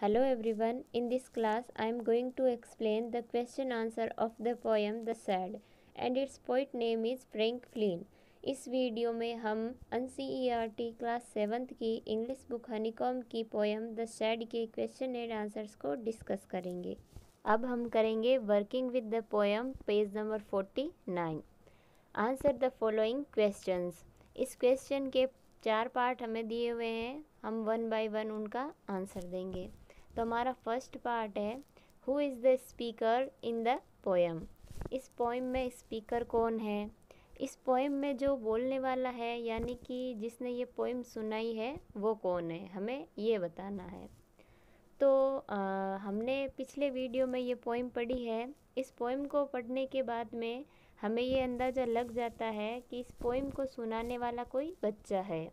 Hello everyone, in this class I am going to explain the question answer of the poem The Sad and its poet name is Frank Flynn. इस video में हम NCERT class 7th की English book honeycomb की poem the sad के question and answers को discuss करेंगे। अब हम करेंगे working with the poem page number 49। Answer the following questions. इस क्वेश्चन के 4 पार्ट हमें दिए हुए हैं, हम 1 बाय 1 उनका आंसर देंगे। तो हमारा फर्स्ट पार्ट है who is the speaker in the poem. इस पोएम में स्पीकर कौन है? इस पोएम में जो बोलने वाला है यानी कि जिसने ये पोएम सुनाई है वो कौन है, हमें ये बताना है। तो हमने पिछले वीडियो में ये पोएम पढ़ी है। इस पोएम को पढ़ने के बाद में हमें ये अंदाज़ा लग जाता है कि इस पोएम को सुनाने वाला कोई बच्चा है।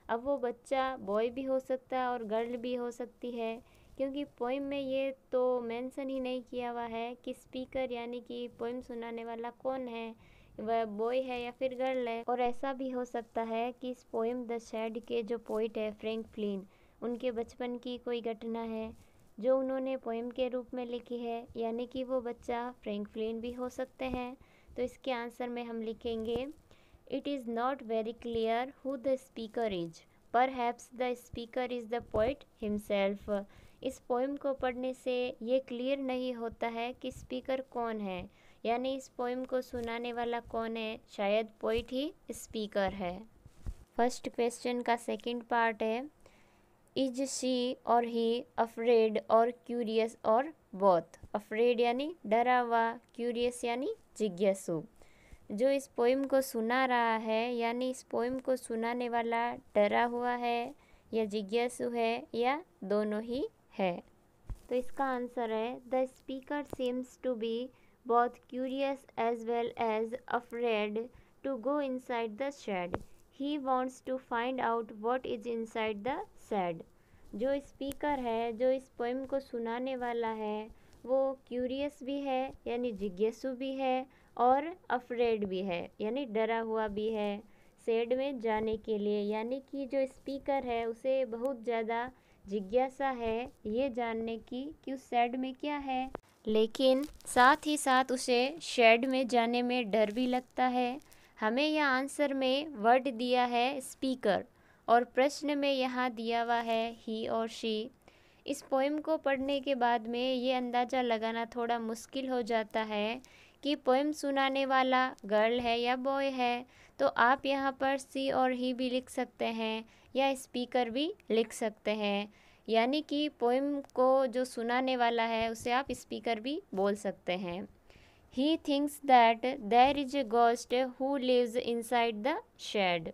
अब वो बच्चा बॉय भी हो सकता है और गर्ल भी हो सकती है, क्योंकि पोएम में ये तो मेंशन ही नहीं किया हुआ है कि स्पीकर यानी कि पोएम सुनाने वाला कौन है, वह बॉय है या फिर गर्ल है। और ऐसा भी हो सकता है कि इस पोएम द सैड के जो पोइट है फ्रैंक फ्लिन, उनके बचपन की कोई घटना है जो उन्होंने पोएम के रूप में लिखी है, यानी कि वो बच्चा फ्रैंक फ्लिन भी हो सकते हैं। तो इसके आंसर में हम लिखेंगे it is not very clear who the speaker is, perhaps the speaker is the poet himself. इस पोएम को पढ़ने से ये क्लियर नहीं होता है कि स्पीकर कौन है, यानी इस पोएम को सुनाने वाला कौन है, शायद पोइट ही स्पीकर है। फर्स्ट क्वेश्चन का सेकंड पार्ट है इज शी और ही अफ्रेड और क्यूरियस और बोथ। अफ्रेड यानी डरा हुआ, क्यूरियस यानी जिज्ञासु। जो इस पोएम को सुना रहा है यानी इस पोएम को सुनाने वाला डरा हुआ है या जिज्ञासु है या दोनों ही है। तो इसका आंसर है the speaker seems to be both curious as well as afraid to go inside the shed. He wants to find out what is inside the shed. जो स्पीकर है, जो इस पोएम को सुनाने वाला है, वो क्यूरियस भी है यानी जिज्ञासु भी है और अफ्रेड भी है यानी डरा हुआ भी है शेड में जाने के लिए, यानी कि जो स्पीकर है उसे बहुत ज़्यादा जिज्ञासा है ये जानने की कि उस शेड में क्या है, लेकिन साथ ही साथ उसे शेड में जाने में डर भी लगता है। हमें यह आंसर में वर्ड दिया है स्पीकर और प्रश्न में यहाँ दिया हुआ है ही और शी। इस पोएम को पढ़ने के बाद में ये अंदाज़ा लगाना थोड़ा मुश्किल हो जाता है कि पोएम सुनाने वाला गर्ल है या बॉय है। तो आप यहाँ पर सी और ही भी लिख सकते हैं या स्पीकर भी लिख सकते हैं, यानी कि पोएम को जो सुनाने वाला है उसे आप स्पीकर भी बोल सकते हैं। He thinks that there is a ghost who lives inside the shed.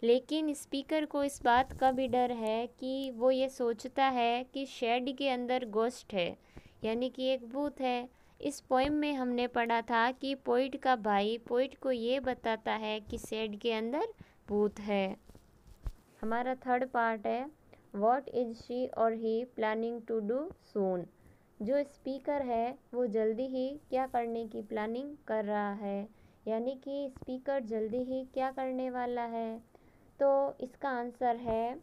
लेकिन स्पीकर को इस बात का भी डर है कि वो ये सोचता है कि शेड के अंदर गोस्ट है, यानी कि एक भूत है। इस पोएम में हमने पढ़ा था कि पोइट का भाई पोइट को ये बताता है कि शेड के अंदर भूत है। हमारा थर्ड पार्ट है व्हाट इज शी और ही प्लानिंग टू डू सून। जो स्पीकर है वो जल्दी ही क्या करने की प्लानिंग कर रहा है, यानी कि स्पीकर जल्दी ही क्या करने वाला है। तो इसका आंसर है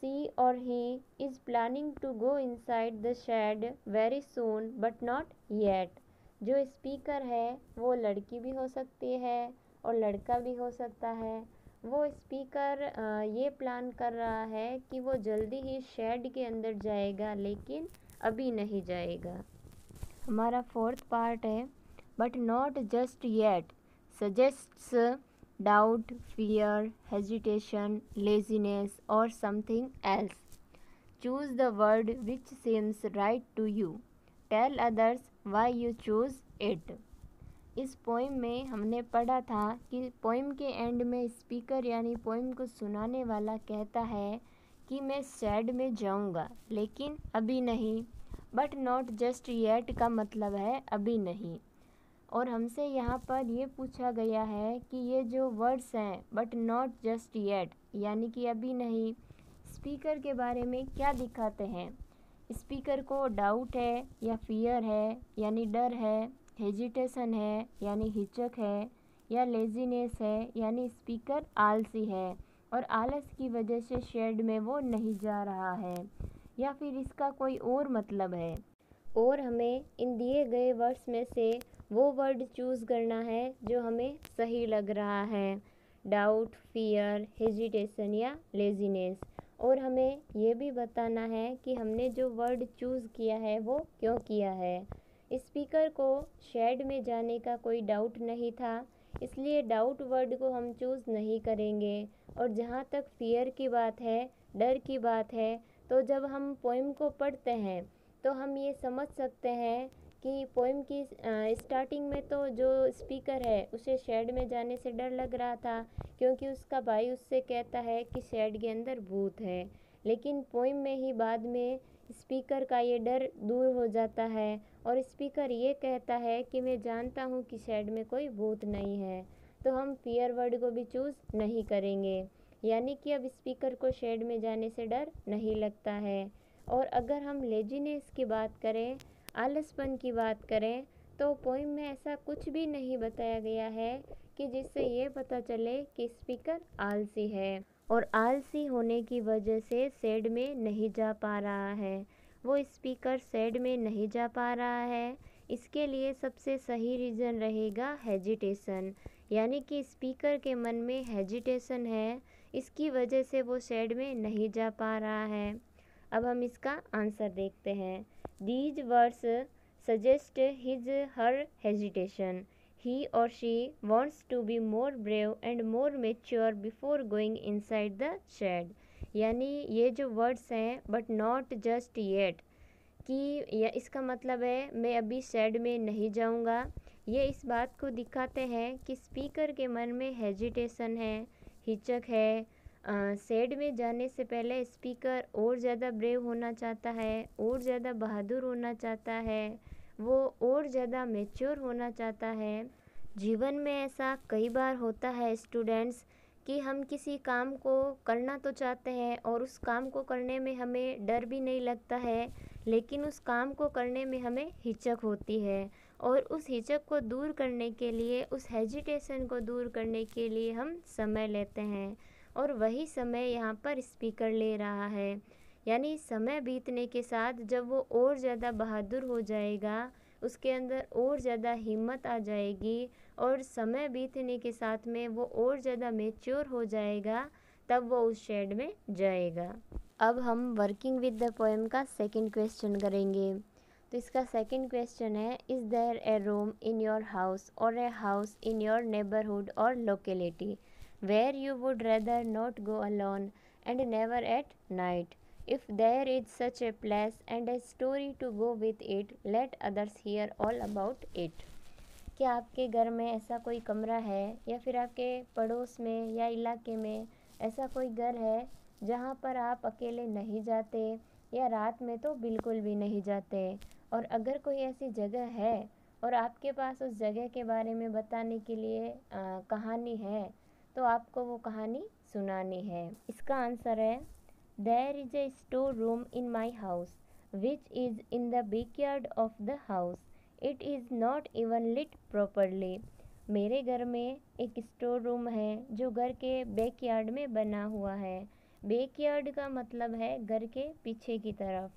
सी और he is planning to go inside the shed very soon but not yet. जो स्पीकर है वो लड़की भी हो सकती है और लड़का भी हो सकता है। वो स्पीकर ये प्लान कर रहा है कि वो जल्दी ही शेड के अंदर जाएगा, लेकिन अभी नहीं जाएगा। हमारा फोर्थ पार्ट है but not just yet suggests doubt, fear, hesitation, laziness और something else. Choose the word which seems right to you. Tell others why you choose it. इस पोएम में हमने पढ़ा था कि पोएम के एंड में स्पीकर यानी पोएम को सुनाने वाला कहता है कि मैं शेड में जाऊंगा लेकिन अभी नहीं। बट नॉट जस्ट येट का मतलब है अभी नहीं। और हमसे यहाँ पर ये पूछा गया है कि ये जो वर्ड्स हैं बट नॉट जस्ट येट यानी कि अभी नहीं, स्पीकर के बारे में क्या दिखाते हैं। स्पीकर को डाउट है या फियर है यानी डर है, हेजिटेशन है यानी हिचक है, या लेजीनेस है यानी स्पीकर आलसी है और आलस की वजह से शेड में वो नहीं जा रहा है। या फिर इसका कोई और मतलब है। और हमें इन दिए गए वर्ड्स में से वो वर्ड चूज़ करना है जो हमें सही लग रहा है। डाउट, फियर, हेजिटेशन या लेजीनेस। और हमें ये भी बताना है कि हमने जो वर्ड चूज़ किया है वो क्यों किया है। स्पीकर को शेड में जाने का कोई डाउट नहीं था, इसलिए डाउट वर्ड को हम चूज़ नहीं करेंगे। और जहाँ तक फियर की बात है, डर की बात है, तो जब हम पोइम को पढ़ते हैं तो हम ये समझ सकते हैं कि पोइम की स्टार्टिंग में तो जो स्पीकर है उसे शेड में जाने से डर लग रहा था, क्योंकि उसका भाई उससे कहता है कि शेड के अंदर भूत है। लेकिन पोइम में ही बाद में स्पीकर का ये डर दूर हो जाता है और स्पीकर ये कहता है कि मैं जानता हूँ कि शेड में कोई भूत नहीं है। तो हम फियर वर्ड को भी चूज़ नहीं करेंगे, यानी कि अब स्पीकर को शेड में जाने से डर नहीं लगता है। और अगर हम लेजीनेस की बात करें, आलसपन की बात करें, तो पोइम में ऐसा कुछ भी नहीं बताया गया है कि जिससे ये पता चले कि स्पीकर आलसी है और आलसी होने की वजह से शेड में नहीं जा पा रहा है। वो स्पीकर शेड में नहीं जा पा रहा है, इसके लिए सबसे सही रीज़न रहेगा हेजिटेशन, यानी कि स्पीकर के मन में हेजिटेशन है, इसकी वजह से वो शेड में नहीं जा पा रहा है। अब हम इसका आंसर देखते हैं। These words suggest his her hesitation. He और she wants to be more brave and more mature before going inside the shade. यानी ये जो वर्ड्स हैं, बट नॉट जस्ट येट, कि या इसका मतलब है मैं अभी शेड में नहीं जाऊंगा। ये इस बात को दिखाते हैं कि स्पीकर के मन में हेजिटेशन है, हिचक है। शेड में जाने से पहले स्पीकर और ज़्यादा ब्रेव होना चाहता है, और ज़्यादा बहादुर होना चाहता है, वो और ज़्यादा मैच्योर होना चाहता है। जीवन में ऐसा कई बार होता है स्टूडेंट्स कि हम किसी काम को करना तो चाहते हैं और उस काम को करने में हमें डर भी नहीं लगता है, लेकिन उस काम को करने में हमें हिचक होती है। और उस हिचक को दूर करने के लिए, उस हेजिटेशन को दूर करने के लिए हम समय लेते हैं, और वही समय यहाँ पर स्पीकर ले रहा है। यानी समय बीतने के साथ जब वो और ज़्यादा बहादुर हो जाएगा, उसके अंदर और ज़्यादा हिम्मत आ जाएगी, और समय बीतने के साथ में वो और ज़्यादा मैच्योर हो जाएगा, तब वो उस शेड में जाएगा। अब हम वर्किंग विद द पोएम का सेकंड क्वेश्चन करेंगे। तो इसका सेकंड क्वेश्चन है, is there a room in your house और a house in your neighbourhood और locality where you would rather not go alone and never at night? If there is such a place and a story to go with it, let others hear all about it. क्या आपके घर में ऐसा कोई कमरा है, या फिर आपके पड़ोस में या इलाके में ऐसा कोई घर है जहाँ पर आप अकेले नहीं जाते, या रात में तो बिल्कुल भी नहीं जाते? और अगर कोई ऐसी जगह है और आपके पास उस जगह के बारे में बताने के लिए कहानी है, तो आपको वो कहानी सुनानी है। इसका आंसर है, there is a store room in my house which is in the backyard of the house. It is not even lit properly. मेरे घर में एक स्टोर रूम है जो घर के बैकयार्ड में बना हुआ है। बैकयार्ड का मतलब है घर के पीछे की तरफ,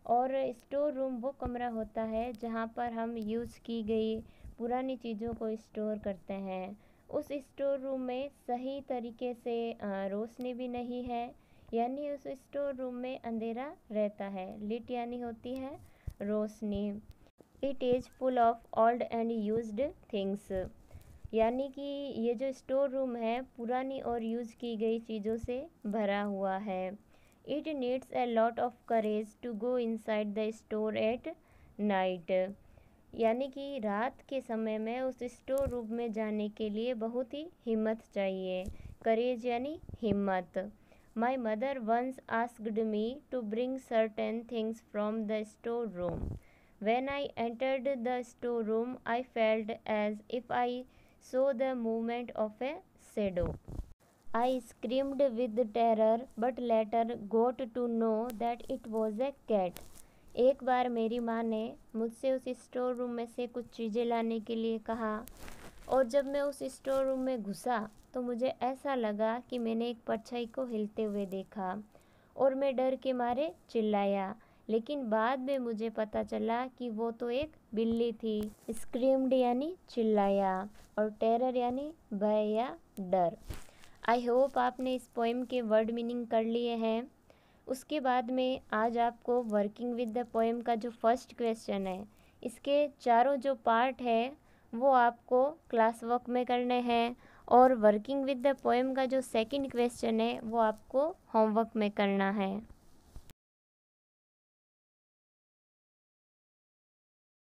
और स्टोर रूम वो कमरा होता है जहाँ पर हम यूज़ की गई पुरानी चीज़ों को स्टोर करते हैं। उस स्टोर रूम में सही तरीके से रोशनी भी नहीं है, यानी उस स्टोर रूम में अंधेरा रहता है। लिट यानी होती है रोशनी। It is full of old and used things, यानी कि ये जो स्टोर रूम है पुरानी और यूज़ की गई चीज़ों से भरा हुआ है। It needs a lot of courage to go inside the store at night, यानी कि रात के समय में उस स्टोर रूम में जाने के लिए बहुत ही हिम्मत चाहिए। करेज यानी हिम्मत। My mother once asked me to bring certain things from the store room. When I entered the storeroom, I felt as if I saw the movement of a shadow. I screamed with terror, but later got to know that it was a cat. एक बार मेरी माँ ने मुझसे उस store room में से कुछ चीज़ें लाने के लिए कहा, और जब मैं उस स्टोर रूम में घुसा तो मुझे ऐसा लगा कि मैंने एक परछाई को हिलते हुए देखा, और मैं डर के मारे चिल्लाया, लेकिन बाद में मुझे पता चला कि वो तो एक बिल्ली थी। स्क्रीम्ड यानी चिल्लाया और टेरर यानी भय या डर। आई होप आपने इस पोएम के वर्ड मीनिंग कर लिए हैं। उसके बाद में आज आपको वर्किंग विद द पोएम का जो फर्स्ट क्वेश्चन है, इसके चारों जो पार्ट है वो आपको क्लास वर्क में करने हैं, और वर्किंग विद द पोएम का जो सेकंड क्वेश्चन है वो आपको होमवर्क में करना है।